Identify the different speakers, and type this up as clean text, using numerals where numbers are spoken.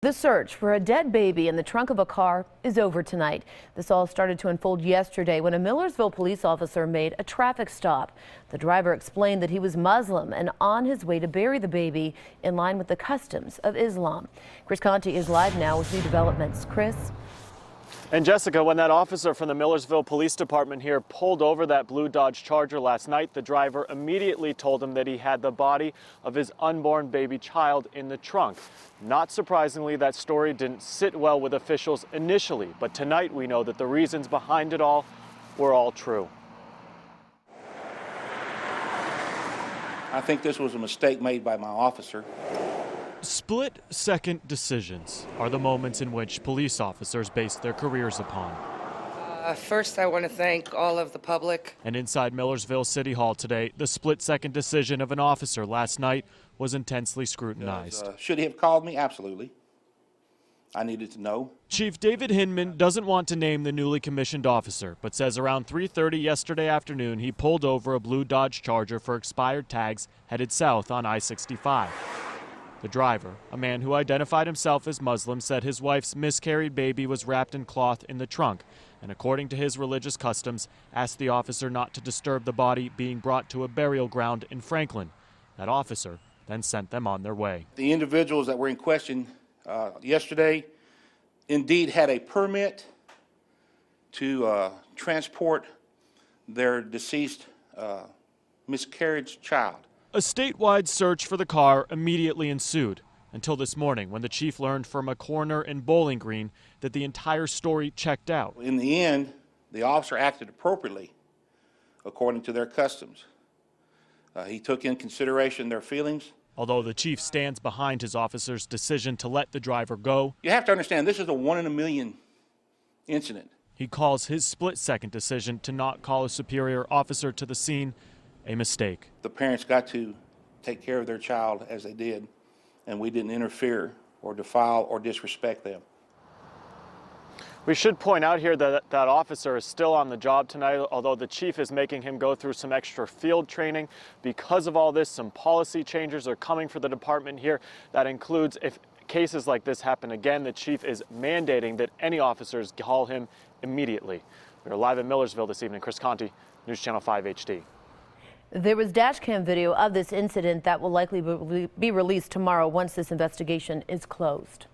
Speaker 1: The search for a dead baby in the trunk of a car is over tonight. This all started to unfold yesterday when a Millersville police officer made a traffic stop. The driver explained that he was Muslim and on his way to bury the baby in line with the customs of Islam. Chris Conti is live now with new developments. Chris?
Speaker 2: And Jessica, when that officer from the Millersville Police Department here pulled over that blue Dodge Charger last night, the driver immediately told him that he had the body of his unborn baby child in the trunk. Not surprisingly, that story didn't sit well with officials initially, but tonight we know that the reasons behind it all were all true.
Speaker 3: I think this was a mistake made by my officer.
Speaker 2: Split-second decisions are the moments in which police officers base their careers upon.
Speaker 4: First, I want to thank all of the public.
Speaker 2: And inside Millersville City Hall today, the split-second decision of an officer last night was intensely scrutinized.
Speaker 3: Should he have called me? Absolutely. I needed to know.
Speaker 2: Chief David Hinman doesn't want to name the newly commissioned officer, but says around 3:30 yesterday afternoon he pulled over a blue Dodge Charger for expired tags headed south on I-65. The driver, a man who identified himself as Muslim, said his wife's miscarried baby was wrapped in cloth in the trunk, and according to his religious customs, asked the officer not to disturb the body being brought to a burial ground in Franklin. That officer then sent them on their way.
Speaker 3: The individuals that were in question yesterday indeed had a permit to transport their deceased miscarriage child.
Speaker 2: A statewide search for the car immediately ensued until this morning when the chief learned from a coroner in Bowling Green that the entire story checked out.
Speaker 3: In the end, the officer acted appropriately according to their customs. He took in consideration their feelings.
Speaker 2: Although the chief stands behind his officer's decision to let the driver go,
Speaker 3: you have to understand this is a 1 in a million incident.
Speaker 2: He calls his split-second decision to not call a superior officer to the scene a mistake.
Speaker 3: The parents got to take care of their child as they did, and we didn't interfere or defile or disrespect them.
Speaker 2: We should point out here that that officer is still on the job tonight, although the chief is making him go through some extra field training. Because of all this, some policy changes are coming for the department here. That includes, if cases like this happen again, the chief is mandating that any officers call him immediately. We are live in Millersville this evening. Chris Conti, News Channel 5 HD.
Speaker 1: There was dash cam video of this incident that will likely be released tomorrow once this investigation is closed.